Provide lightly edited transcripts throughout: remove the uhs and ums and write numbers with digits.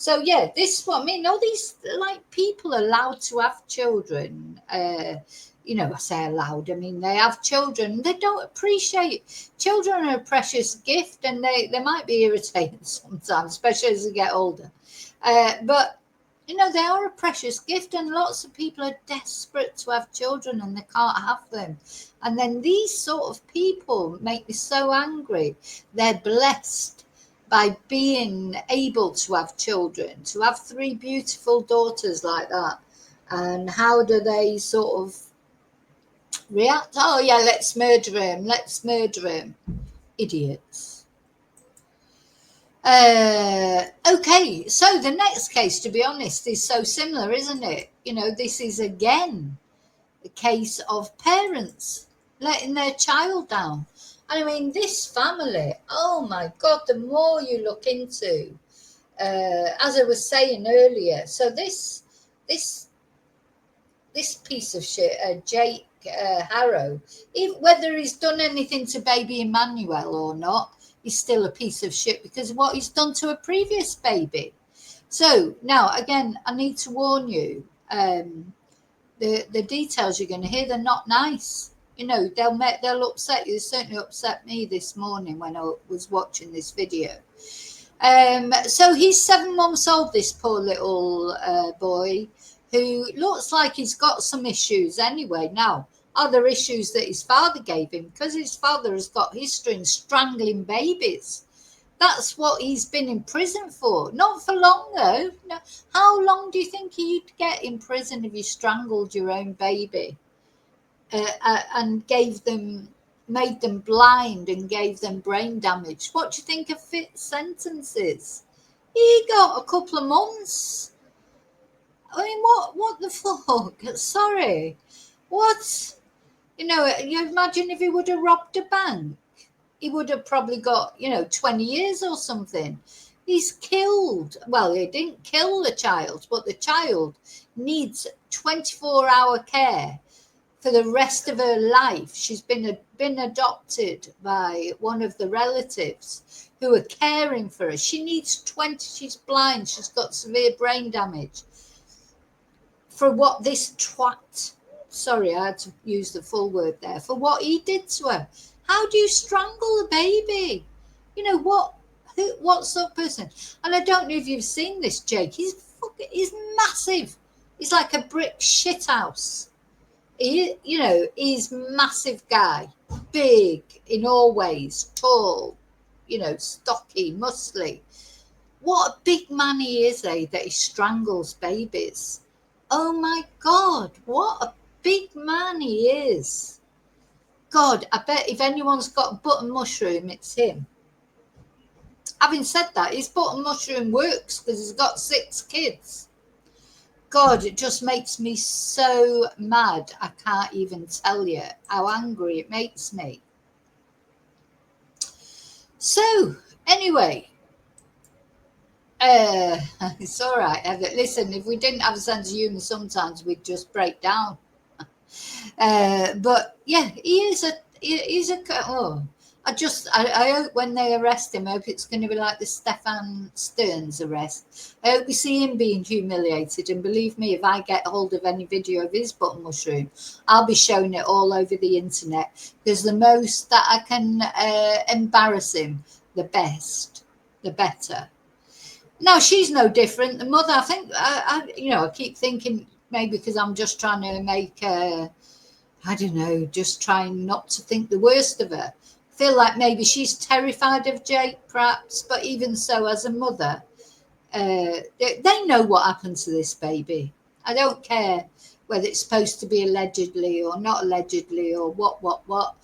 So yeah, this is what I mean. All these like people allowed to have children. You know, I say allowed. I mean they have children. They don't appreciate children are a precious gift, and they might be irritating sometimes, especially as they get older. But you know they are a precious gift, and lots of people are desperate to have children and they can't have them. And then these sort of people make me so angry. They're blessed by being able to have children, to have three beautiful daughters like that. And how do they sort of react? Oh, yeah, let's murder him, let's murder him. Idiots. Okay, so the next case, to be honest, is so similar, isn't it? You know, this is again a case of parents letting their child down. And I mean, this family, oh my God, the more you look into, as I was saying earlier, so this piece of shit, Jake Harrow, whether he's done anything to baby Emmanuel or not, he's still a piece of shit because of what he's done to a previous baby. So now, again, I need to warn you, the details you're going to hear, they're not nice. You know, they'll upset you. They certainly upset me this morning when I was watching this video. So he's 7 months old, this poor little boy, who looks like he's got some issues anyway. Now, are there issues that his father gave him? Because his father has got history in strangling babies. That's what he's been in prison for. Not for long, though. No. How long do you think you'd get in prison if you strangled your own baby and made them blind and gave them brain damage? What do you think a fit sentence is? He got a couple of months. I mean, what the fuck? Sorry. What? You know, you imagine if he would have robbed a bank, he would have probably got, 20 years or something. He's killed. Well, he didn't kill the child, but the child needs 24-hour care for the rest of her life. She's been adopted by one of the relatives who are caring for her. She needs 20. She's blind. She's got severe brain damage. For what this twat, sorry, I had to use the full word there, for what he did to her. How do you strangle a baby? You know, what sort of person? And I don't know if you've seen this, Jake. He's massive. He's like a brick shithouse. He's massive guy, big in all ways, tall, stocky, muscly. What a big man he is, that he strangles babies. Oh my God, what a big man he is. God, I bet if anyone's got button mushroom, it's him. Having said that, his button mushroom works because he's got 6 kids. God, it just makes me so mad. I can't even tell you how angry it makes me. So, anyway, it's all right. Listen, if we didn't have a sense of humour, sometimes we'd just break down. But yeah, he's a. Oh, I hope when they arrest him, I hope it's going to be like the Stefan Stearns arrest. I hope we see him being humiliated. And believe me, if I get hold of any video of his button mushroom, I'll be showing it all over the internet. Because the most that I can embarrass him, the better. Now, she's no different. The mother, I think, I keep thinking maybe because I'm just trying to make, I don't know, just trying not to think the worst of her. I feel like maybe she's terrified of Jake, perhaps, but even so, as a mother, they know what happened to this baby. I don't care whether it's supposed to be allegedly or not allegedly or what.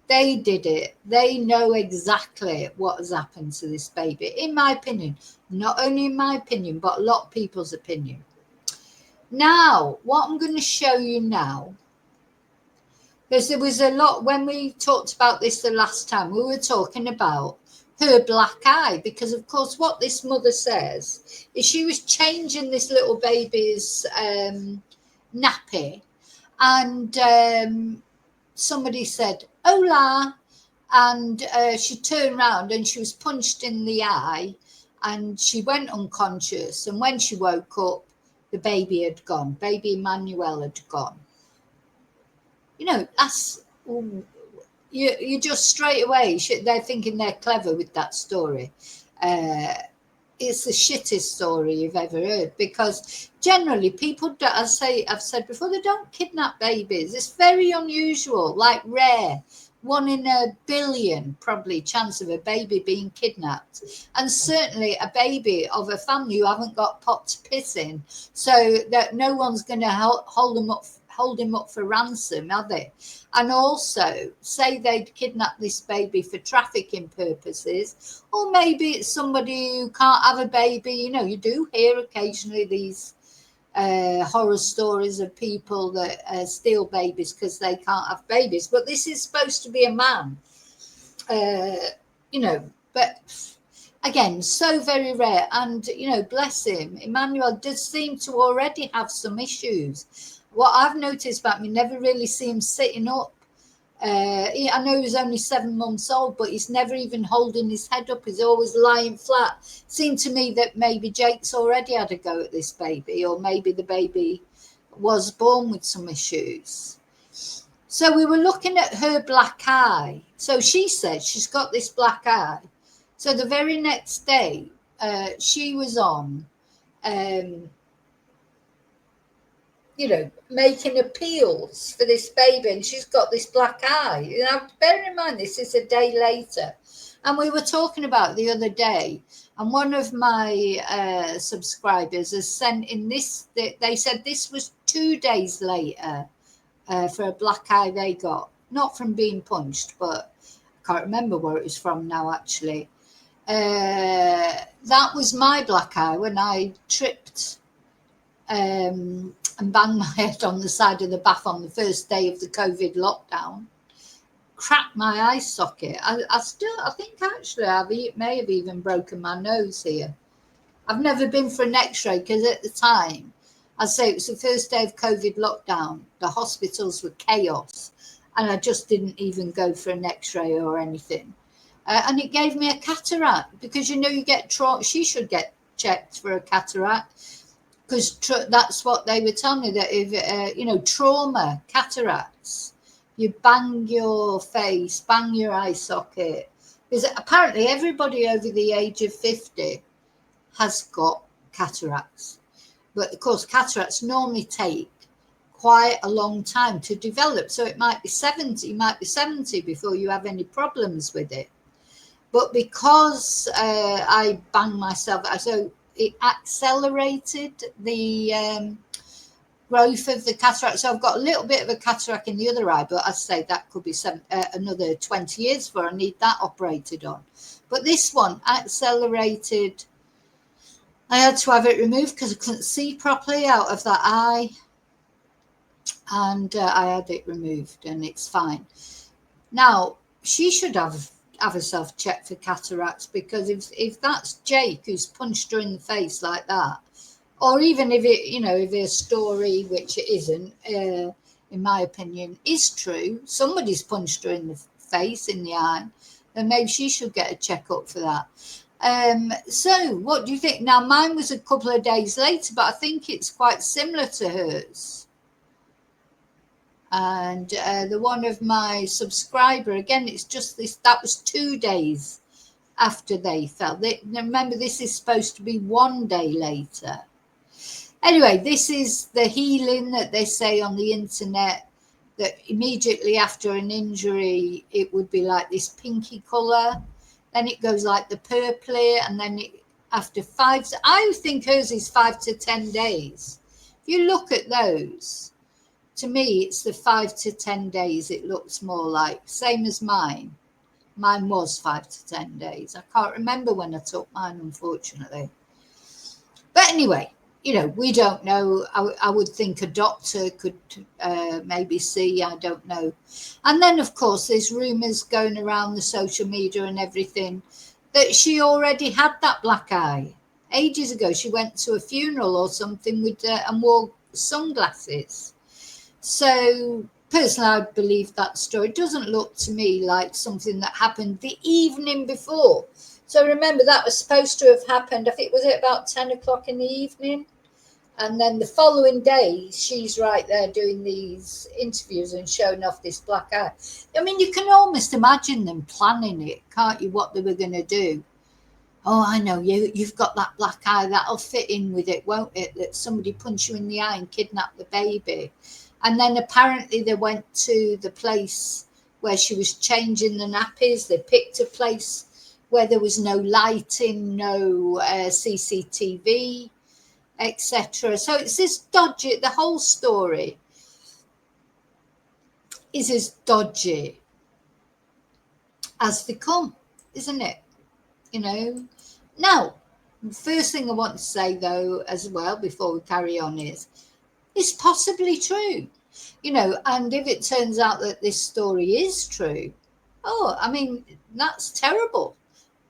They did it. They know exactly what has happened to this baby, in my opinion. Not only in my opinion, but a lot of people's opinion. Now, what I'm going to show you now, because there was a lot, when we talked about this the last time, we were talking about her black eye, because of course what this mother says is she was changing this little baby's nappy, and somebody said, "Hola," and she turned around and she was punched in the eye, and she went unconscious. And when she woke up, the baby had gone. Baby Emmanuel had gone. You know, that's you just straight away. They're thinking they're clever with that story. It's the shittest story you've ever heard, because generally people, I've said before, they don't kidnap babies. It's very unusual, like rare, 1 in a billion probably chance of a baby being kidnapped, and certainly a baby of a family who haven't got pot to piss in, so that no one's going to hold him up for ransom, are they? And also, say they'd kidnap this baby for trafficking purposes, or maybe it's somebody who can't have a baby. You know, you do hear occasionally these horror stories of people that steal babies because they can't have babies. But this is supposed to be a man, you know, but again, so very rare. And, you know, bless him, Emmanuel does seem to already have some issues. What I've noticed about me, never really see him sitting up. I know he's only 7 months old, but he's never even holding his head up. He's always lying flat. Seemed to me that maybe Jake's already had a go at this baby, or maybe the baby was born with some issues. So we were looking at her black eye. So she said she's got this black eye. So the very next day, she was on, you know, making appeals for this baby, and she's got this black eye. Now, bear in mind, this is a day later. And we were talking about the other day, and one of my subscribers has sent in this, they said this was 2 days later for a black eye they got. Not from being punched, but I can't remember where it was from now, actually. That was my black eye when I tripped and banged my head on the side of the bath on the first day of the COVID lockdown. Cracked my eye socket. I think actually I may have even broken my nose here. I've never been for an x-ray because at the time, I'd say it was the first day of COVID lockdown. The hospitals were chaos, and I just didn't even go for an x-ray or anything. And it gave me a cataract, because, you know, you get she should get checked for a cataract, because that's what they were telling me, that if, you know, trauma, cataracts, you bang your face, bang your eye socket. Because apparently everybody over the age of 50 has got cataracts. But of course, cataracts normally take quite a long time to develop. So it might be 70 before you have any problems with it. But because I banged myself, so it accelerated the growth of the cataract. So I've got a little bit of a cataract in the other eye, but I'd say that could be another 20 years before I need that operated on. But this one accelerated. I had to have it removed because I couldn't see properly out of that eye. And I had it removed, and it's fine. Now, she should have herself checked for cataracts, because if that's Jake who's punched her in the face like that, or even if it, you know, if a story, which it isn't, in my opinion, is true, somebody's punched her in the face, in the eye, then maybe she should get a checkup for that. So what do you think? Now, mine was a couple of days later, but I think it's quite similar to hers. And the one of my subscriber, again, it's just this, that was 2 days after they fell. Remember, this is supposed to be 1 day later. Anyway, this is the healing that they say on the internet, that immediately after an injury, it would be like this pinky colour. Then it goes like the purpley, and then after I think hers is 5 to 10 days. If you look at those, to me, it's the 5 to 10 days it looks more like. Same as mine. Mine was 5 to 10 days. I can't remember when I took mine, unfortunately. But anyway, you know, we don't know. I would think a doctor could maybe see. I don't know. And then, of course, there's rumours going around the social media and everything that she already had that black eye. Ages ago, she went to a funeral or something with and wore sunglasses. So personally, I believe that story. It doesn't look to me like something that happened the evening before. So remember, that was supposed to have happened, I think, was it about 10 o'clock in the evening? And then the following day, she's right there doing these interviews and showing off this black eye. I mean, you can almost imagine them planning it, can't you, what they were going to do? Oh, I know, you've got that black eye, that'll fit in with it, won't it? That somebody punch you in the eye and kidnap the baby. And then apparently they went to the place where she was changing the nappies. They picked a place where there was no lighting, no CCTV, etc. So it's this dodgy, the whole story is as dodgy as they come, isn't it? You know. Now, the first thing I want to say, though, as well, before we carry on, is it's possibly true. You know, and if it turns out that this story is true, oh, I mean, that's terrible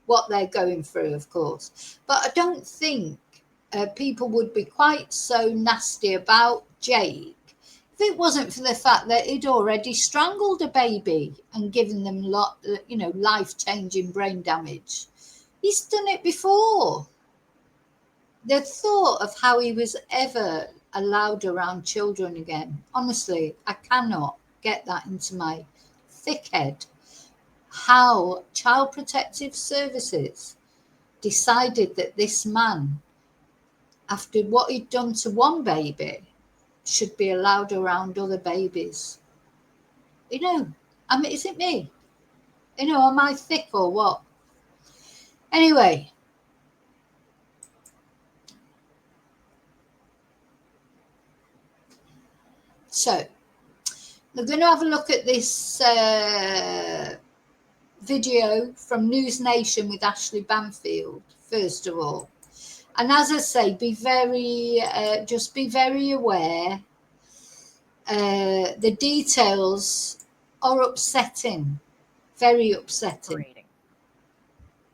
what they're going through, of course. But I don't think people would be quite so nasty about Jake if it wasn't for the fact that he'd already strangled a baby and given them life-changing brain damage. He's done it before. The thought of how he was ever allowed around children again, honestly, I cannot get that into my thick head. How Child Protective Services decided that this man, after what he'd done to one baby, should be allowed around other babies. You know, I mean, is it me? You know, am I thick or what? Anyway, so we're going to have a look at this video from News Nation with Ashley Banfield, first of all. And as I say, just be very aware. The details are upsetting, very upsetting.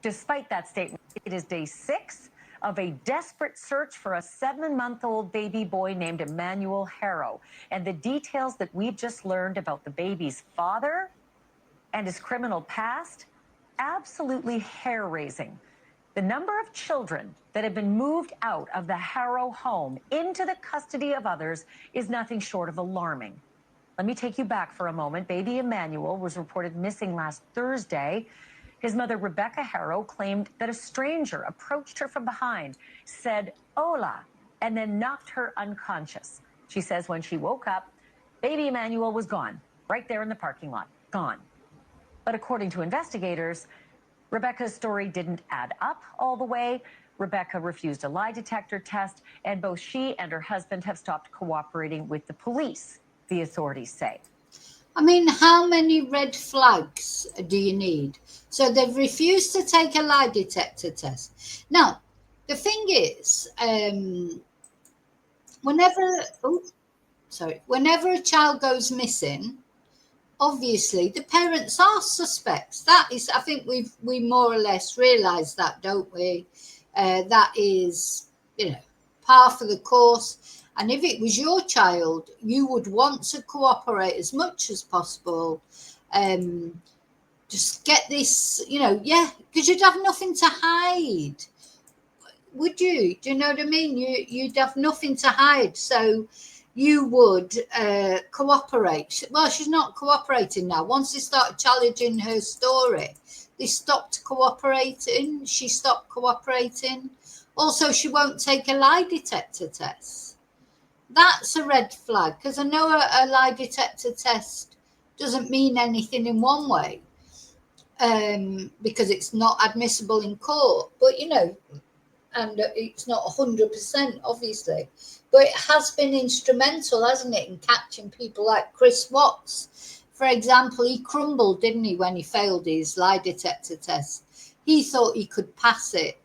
Despite that statement, it is day 6 of a desperate search for a 7-month-old baby boy named Emmanuel Harrow. And the details that we've just learned about the baby's father and his criminal past, absolutely hair-raising. The number of children that have been moved out of the Harrow home into the custody of others is nothing short of alarming. Let me take you back for a moment. Baby Emmanuel was reported missing last Thursday. His mother, Rebecca Harrow, claimed that a stranger approached her from behind, said, "Hola," and then knocked her unconscious. She says when she woke up, baby Emmanuel was gone, right there in the parking lot, gone. But according to investigators, Rebecca's story didn't add up all the way. Rebecca refused a lie detector test, and both she and her husband have stopped cooperating with the police, the authorities say. I mean, how many red flags do you need? So they've refused to take a lie detector test. Now, the thing is, whenever a child goes missing, obviously the parents are suspects. That is, I think we more or less realise that, don't we? That is, par for the course. And if it was your child, you would want to cooperate as much as possible. Just get this, because you'd have nothing to hide. Would you? Do you know what I mean? You'd have nothing to hide. So you would cooperate. Well, she's not cooperating now. Once they started challenging her story, they stopped cooperating. She stopped cooperating. Also, she won't take a lie detector test. That's a red flag, because I know a lie detector test doesn't mean anything in one way, because it's not admissible in court. But, and it's not 100%, obviously. But it has been instrumental, hasn't it, in catching people like Chris Watts. For example, he crumbled, didn't he, when he failed his lie detector test. He thought he could pass it.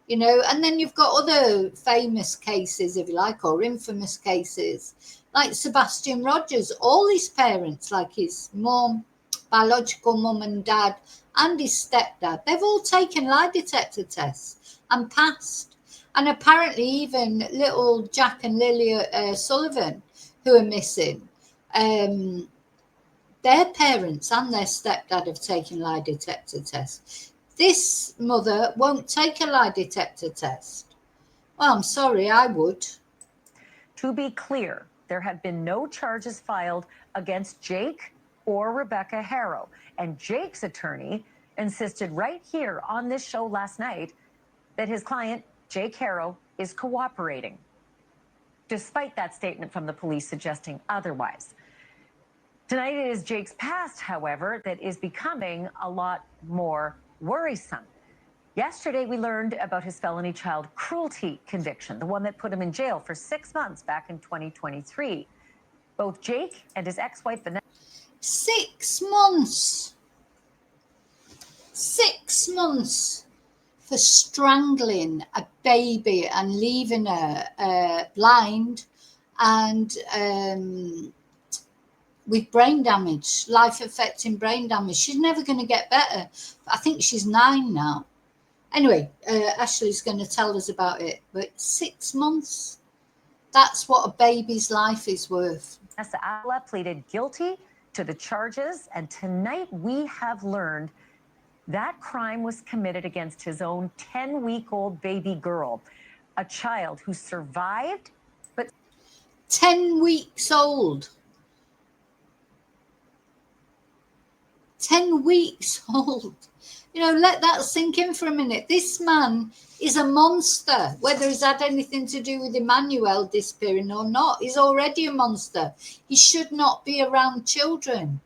And then you've got other famous cases, if you like, or infamous cases, like Sebastian Rogers. All his parents, like his mum, biological mum and dad, and his stepdad, they've all taken lie detector tests and passed. And apparently even little Jack and Lily Sullivan, who are missing, their parents and their stepdad have taken lie detector tests. This mother won't take a lie detector test. Well, I'm sorry, I would. To be clear, there have been no charges filed against Jake or Rebecca Harrow. And Jake's attorney insisted right here on this show last night that his client, Jake Harrow, is cooperating, despite that statement from the police suggesting otherwise. Tonight it is Jake's past, however, that is becoming a lot more worrisome. Yesterday, we learned about his felony child cruelty conviction, the one that put him in jail for 6 months back in 2023. Both Jake and his ex-wife, Vanessa. 6 months. 6 months for strangling a baby and leaving her blind and with brain damage, life-affecting brain damage. She's never going to get better. I think she's 9 now. Anyway, Ashley's going to tell us about it. But 6 months, that's what a baby's life is worth. Vanessa pleaded guilty to the charges, and tonight we have learned that crime was committed against his own 10-week-old baby girl, a child who survived, but 10 weeks old. 10 weeks old. You know, let that sink in for a minute. This man is a monster, whether he's had anything to do with Emmanuel disappearing or not. He's already a monster. He should not be around children.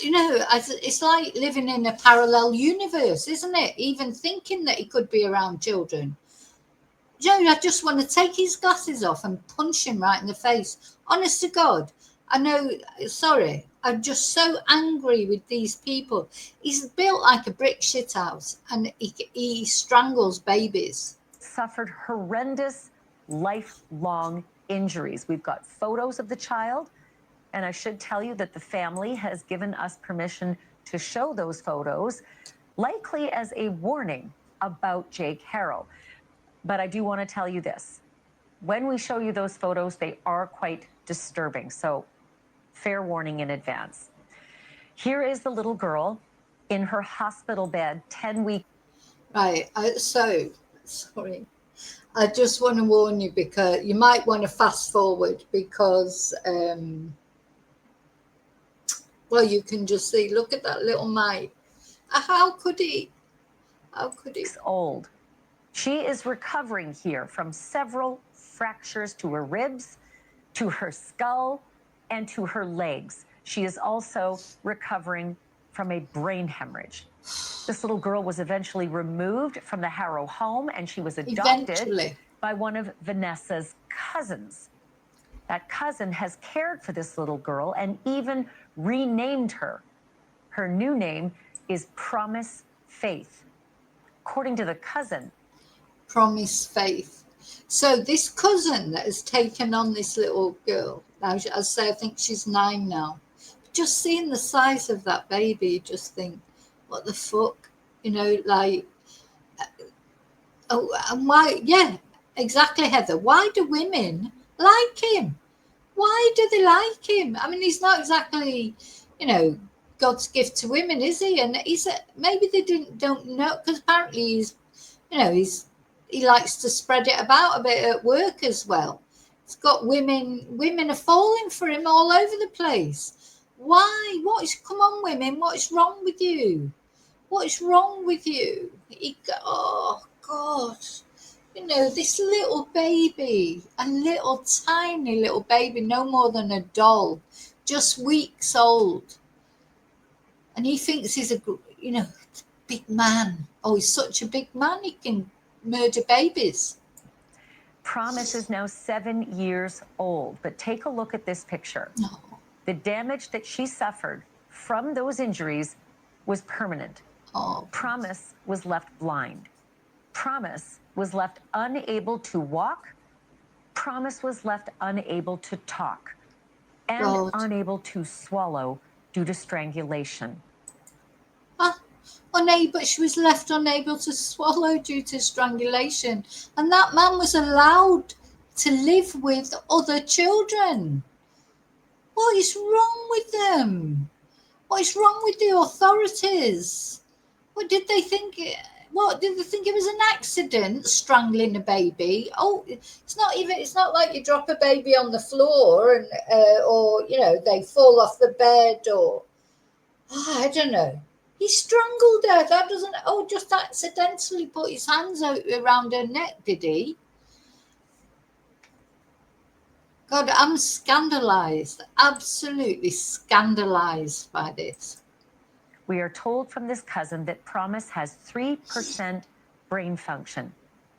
It's like living in a parallel universe, isn't it? Even thinking that he could be around children. You know, I just want to take his glasses off and punch him right in the face. Honest to God, I know, sorry, I'm just so angry with these people. He's built like a brick shithouse and he strangles babies. Suffered horrendous lifelong injuries. We've got photos of the child, and I should tell you that the family has given us permission to show those photos, likely as a warning about Jake Harrow. But I do want to tell you this. When we show you those photos, they are quite disturbing. So fair warning in advance. Here is the little girl in her hospital bed, 10 weeks. Right. Sorry. I just want to warn you because you might want to fast forward because, well, you can just see, look at that little mite. How could he? Old. She is recovering here from several fractures to her ribs, to her skull, and to her legs. She is also recovering from a brain hemorrhage. This little girl was eventually removed from the Harrow home, and she was adopted by one of Vanessa's cousins. That cousin has cared for this little girl and even renamed her. Her new name is Promise Faith. According to the cousin, Promise Faith. So this cousin that has taken on this little girl, now I say I think she's 9 now. Just seeing the size of that baby, you just think, what the fuck? You know, like, oh, and why? Yeah, exactly, Heather. Why do women like him? Why do they like him? I mean, he's not exactly, you know, God's gift to women, is he? And maybe they don't know, because apparently he's, you know, he likes to spread it about a bit at work as well. He's got women are falling for him all over the place. Why? Come on, women, what is wrong with you? What is wrong with you? Oh, God. You know, this little baby, a little tiny little baby, no more than a doll, just weeks old. And he thinks he's a, you know, big man. Oh, he's such a big man, he can murder babies. Promise is now 7 years old, but take a look at this picture. No. The damage that she suffered from those injuries was permanent. Oh. Promise was left blind. Promise was left unable to walk. Promise was left unable to talk and unable to swallow due to strangulation. But she was left unable to swallow due to strangulation. And that man was allowed to live with other children. What is wrong with them? What is wrong with the authorities? What did they think? What did they think it was an accident, strangling a baby? Oh, it's not even. It's not like you drop a baby on the floor and, or they fall off the bed, or I don't know. He strangled her. That doesn't. Oh, just accidentally put his hands out around her neck, did he? God, I'm scandalized. Absolutely scandalized by this. We are told from this cousin that Promise has 3% brain function,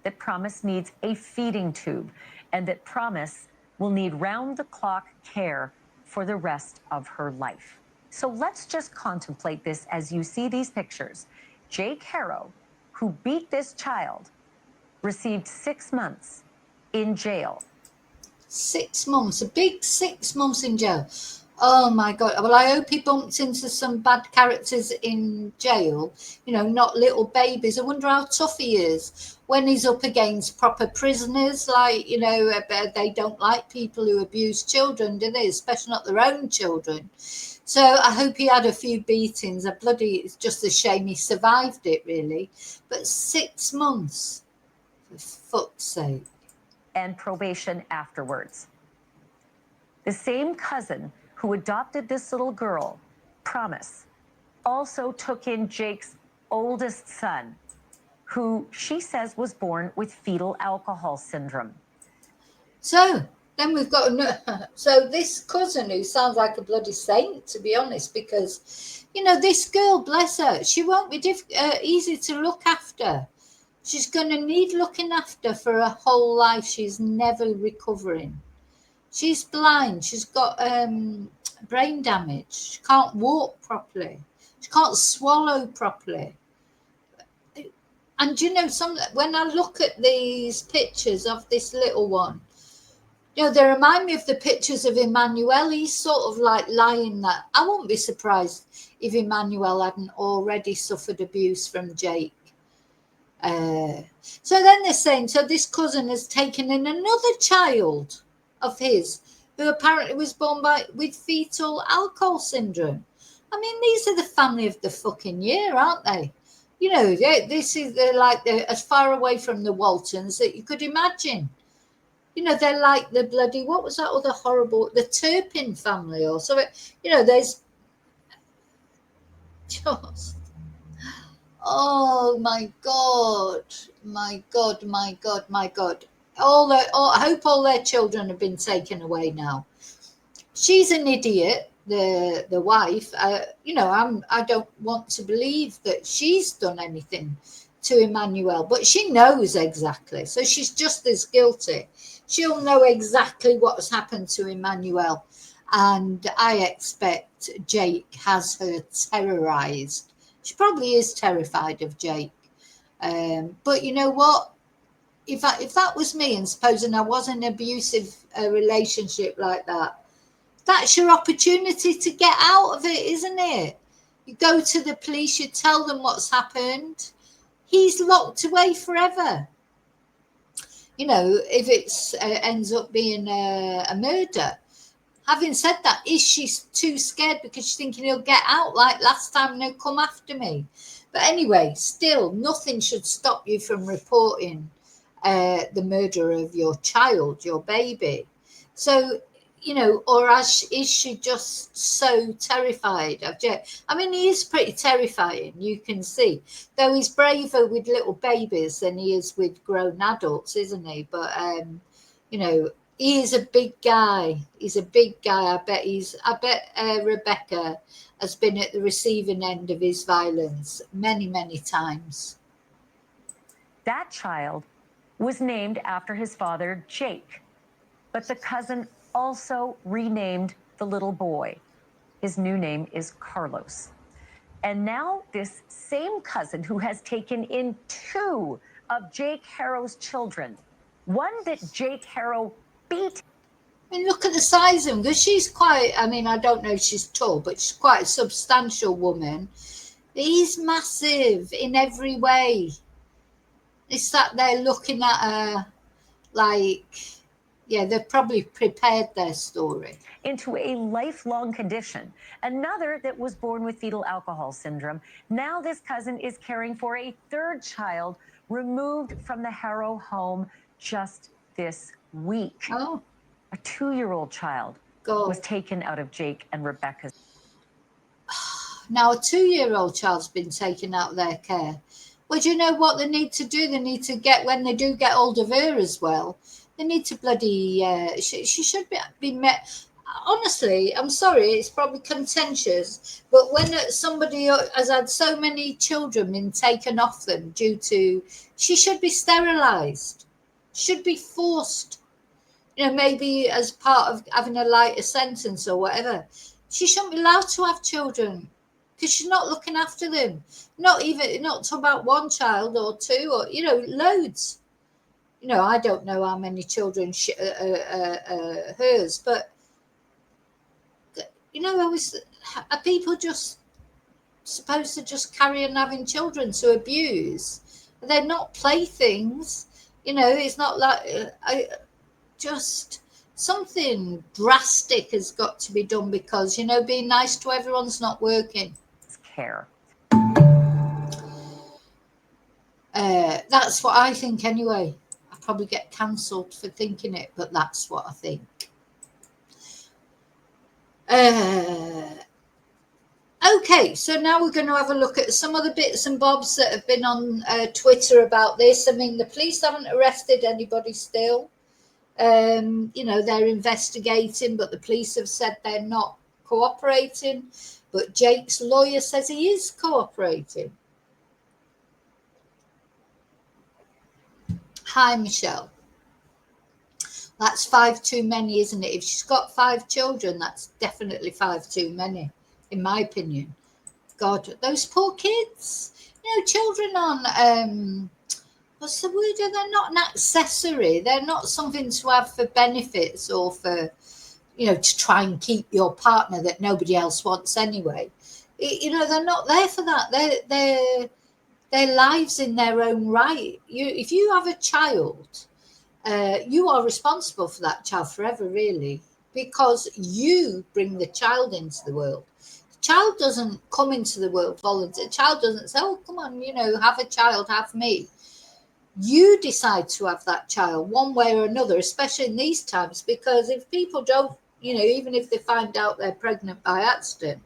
that Promise needs a feeding tube, and that Promise will need round-the-clock care for the rest of her life. So let's just contemplate this as you see these pictures. Jake Harrow, who beat this child, received 6 months in jail. 6 months, a big 6 months in jail. Oh my God. Well, I hope he bumped into some bad characters in jail, not little babies. I wonder how tough he is when he's up against proper prisoners. Like, they don't like people who abuse children, do they? Especially not their own children. So I hope he had a few beatings. It's just a shame he survived it, really. But 6 months, for fuck's sake. And probation afterwards. The same cousin who adopted this little girl, Promise, also took in Jake's oldest son, who she says was born with fetal alcohol syndrome. So then we've got so this cousin, who sounds like a bloody saint, to be honest, because this girl, bless her, she won't be easy to look after. She's going to need looking after for her whole life. She's never recovering. She's blind. She's got brain damage. She can't walk properly. She can't swallow properly. And when I look at these pictures of this little one, they remind me of the pictures of Emmanuel. He's sort of like lying there. I wouldn't be surprised if Emmanuel hadn't already suffered abuse from Jake. So then they're saying, so this cousin has taken in another child of his who apparently was born with fetal alcohol syndrome. I mean, these are the family of the fucking year, aren't they? They're like they're as far away from the Waltons that you could imagine. They're like the bloody, what was that other horrible, the Turpin family or something. There's just, oh my God, my God, my God, my God. I hope all their children have been taken away now. She's an idiot, the wife. I don't want to believe that she's done anything to Emmanuel, but she knows exactly. So she's just as guilty. She'll know exactly what's happened to Emmanuel. And I expect Jake has her terrorized. She probably is terrified of Jake. But you know what? If that was me, and supposing I was in an abusive relationship like that, that's your opportunity to get out of it, isn't it? You go to the police, you tell them what's happened. He's locked away forever. If it ends up being a murder. Having said that, is she too scared because she's thinking he'll get out like last time and he'll come after me? But anyway, still, nothing should stop you from reporting the murder of your child, your baby. So, or is she just so terrified of Jake? I mean, he is pretty terrifying, you can see. Though he's braver with little babies than he is with grown adults, isn't he? But, he is a big guy. He's a big guy. I bet Rebecca has been at the receiving end of his violence many, many times. That child was named after his father, Jake, but the cousin also renamed the little boy. His new name is Carlos. And now this same cousin who has taken in 2 of Jake Harrow's children, one that Jake Harrow beat. I mean, look at the size of him, because she's quite, I mean, I don't know if she's tall, but she's quite a substantial woman. He's massive in every way. He sat there looking at her like, Yeah, they've probably prepared their story. Into a lifelong condition. Another that was born with fetal alcohol syndrome. Now this cousin is caring for a third child removed from the Harrow home just this week. Oh, A 2-year-old child God. was taken out of Jake and Rebecca's. Now, a 2-year-old child's been taken out of their care. Well, do you know what they need to do? They need to get, when they do get hold of her as well, they need to bloody, she should be met. Honestly, I'm sorry, it's probably contentious, but when somebody has had so many children been taken off them due to, she should be sterilised, should be forced, maybe as part of having a lighter sentence or whatever. She shouldn't be allowed to have children because she's not looking after them. Not talking about one child or two or, loads. I don't know how many children hers, but, are people just supposed to just carry on having children to abuse? They're not playthings. It's not like, just something drastic has got to be done because, being nice to everyone's not working. Care. That's what I think anyway. I probably get cancelled for thinking it, but that's what I think. Okay, so now we're going to have a look at some of the bits and bobs that have been on Twitter about this. I mean, the police haven't arrested anybody still. They're investigating, but the police have said they're not cooperating. But Jake's lawyer says he is cooperating. Hi, Michelle. That's 5 too many, isn't it? If she's got 5 children, that's definitely 5 too many, in my opinion. God, those poor kids. Children aren't, what's the word? They're not an accessory. They're not something to have for benefits or for, to try and keep your partner that nobody else wants anyway. They're not there for that. They're their lives in their own right. If you have a child, you are responsible for that child forever, really, because you bring the child into the world. The child doesn't come into the world voluntarily. The child doesn't say, oh, come on, have a child, have me. You decide to have that child one way or another, especially in these times, because if people don't, even if they find out they're pregnant by accident,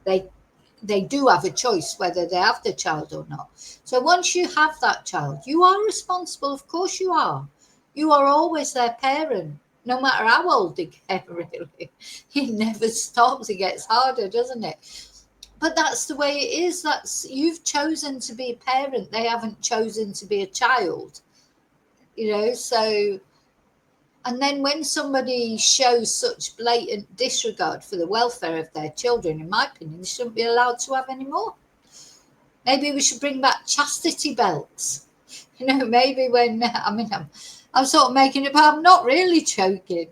they do have a choice whether they have the child or not. So once you have that child, you are responsible. Of course you are. You are always their parent, no matter how old they get, really. It never stops. It gets harder, doesn't it? But that's the way it is. You've chosen to be a parent. They haven't chosen to be a child, so. And then when somebody shows such blatant disregard for the welfare of their children, in my opinion, they shouldn't be allowed to have any more. Maybe we should bring back chastity belts. Maybe when, I'm sort of making it, but I'm not really joking.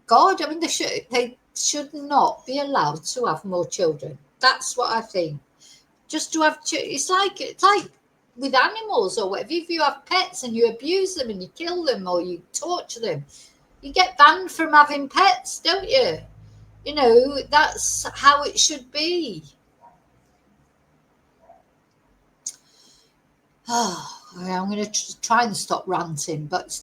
God, they should not be allowed to have more children. That's what I think. Just to have, it's like with animals or whatever. If you have pets and you abuse them and you kill them or you torture them, you get banned from having pets, don't you? That's how it should be. I'm going to try and stop ranting, but it's